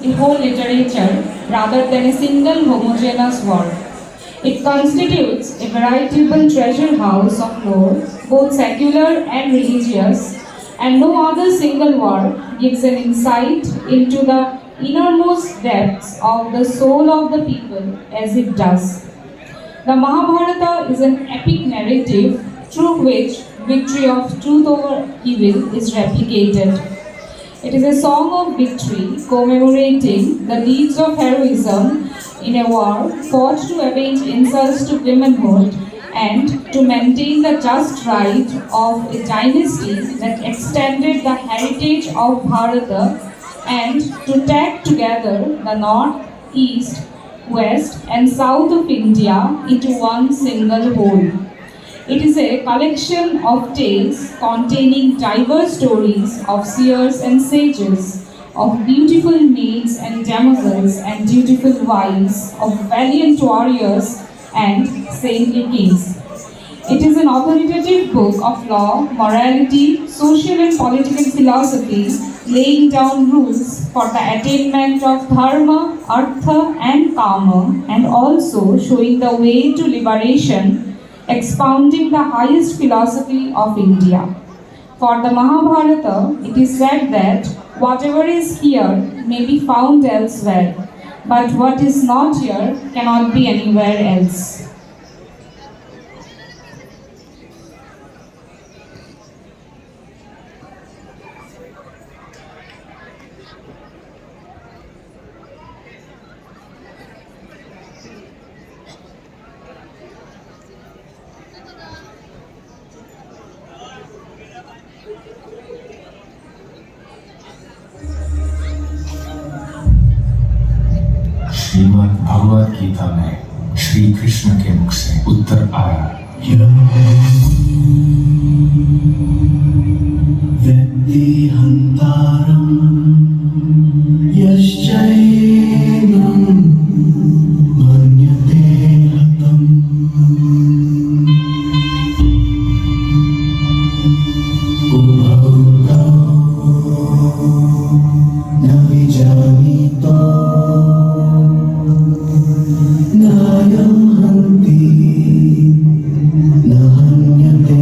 a whole literature rather than a single homogeneous work. It constitutes a veritable treasure house of lore, both secular and religious, and no other single work gives an insight into the innermost depths of the soul of the people as it does. The Mahabharata is an epic narrative through which victory of truth over evil is replicated. It is a song of victory commemorating the deeds of heroism in a war fought to avenge insults to womanhood and to maintain the just right of a dynasty that extended the heritage of Bharata and to tag together the north, east, west, and south of India into one single whole. It is a collection of tales containing diverse stories of seers and sages, of beautiful maids and damsels and dutiful wives, of valiant warriors and saintly kings. It is an authoritative book of law, morality, social and political philosophy, laying down rules for the attainment of dharma, artha and kama, and also showing the way to liberation, expounding the highest philosophy of India. For the Mahabharata, it is said that whatever is here may be found elsewhere, but what is not here cannot be anywhere else. Shrimad Bhagavad Gita में श्री कृष्ण के मुख से उत्तर आया, व्यक्तिहन्तारं यश्चैनं मन्यते हतम् उभौ तौ न विजानीतो नायं हन्ति न हन्यते।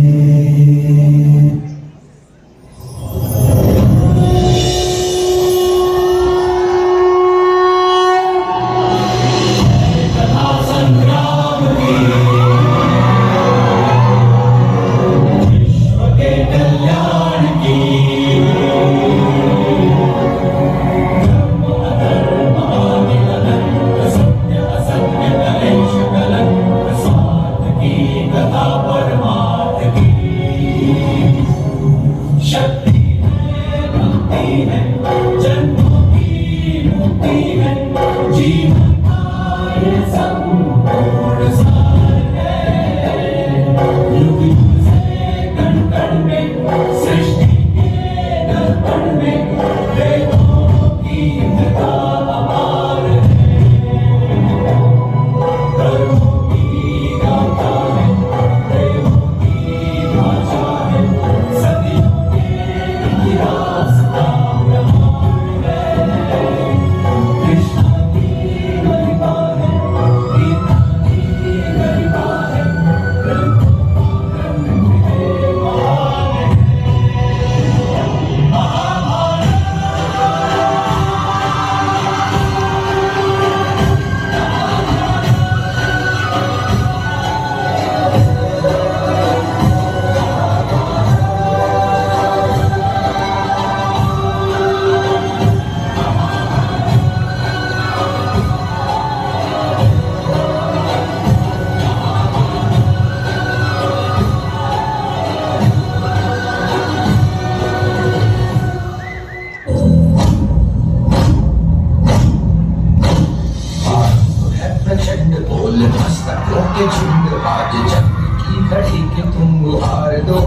के झुंड आज जंग की घड़ी के तुम गुहार दो।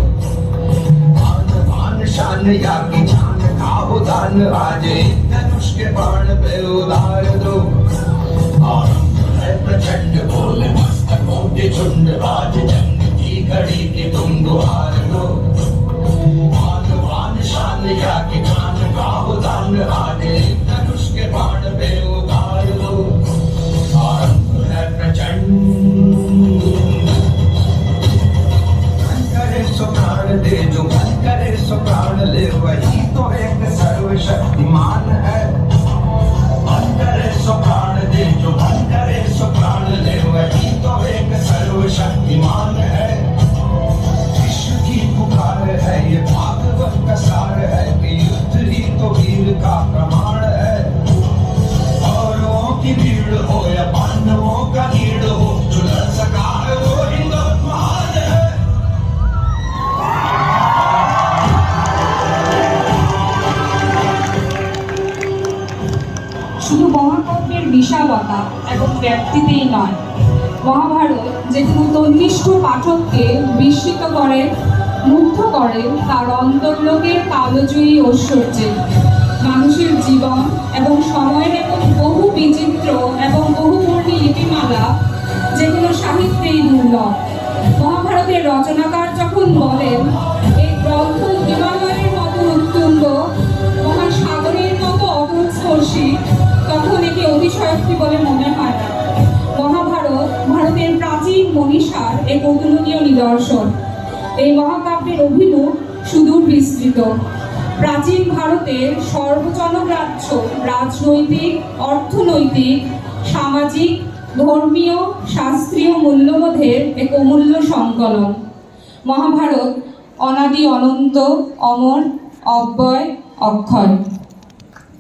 आन बान शान या की जान खाओ दान आज धनुष के बाण पे उधार दो। आरंभ है प्रचंड बोल मस्तकों के झुंड आज जंग की घड़ी के तुम गुहार दो। आन बान शान या की जान खाओ दान आज धनुष के बाण শুধু মহাকাব্যের বিশালতা এবং ব্যাপ্তিতেই নয়, মহাভারত যে কোনো তন্নিষ্ঠ পাঠককে বিস্মিত করে, মুগ্ধ করে তার অন্তর্লোকের কালজয়ী ঐশ্বর্যে। মানুষের জীবন এবং সময়ের এমন বহু বিচিত্র এবং বহুবর্ণী লিপিমালা যেগুলো সাহিত্যেই দুর্লভ। মহাভারতের রচনাকার যখন বলেন এই গ্রন্থ হিমালয়ের মতো উত্তুঙ্গ, মহাসাগরের মতো অতলস্পর্শী, তখন একে অতিশয়োক্তি বলে মনে হয় না। মহাভারত ভারতের প্রাচীন মনীষার এক অতুলনীয় নিদর্শন। এই মহাকাব্যের অভিমুখ সুদূর বিস্তৃত। প্রাচীন ভারতের সর্বজনগ্রাহ্য রাজনৈতিক, অর্থনৈতিক, সামাজিক, ধর্মীয়, শাস্ত্রীয় মূল্যবোধের এক অমূল্য সংকলন। মহাভারত অনাদি অনন্ত, অমর, অব্যয়, অক্ষয়।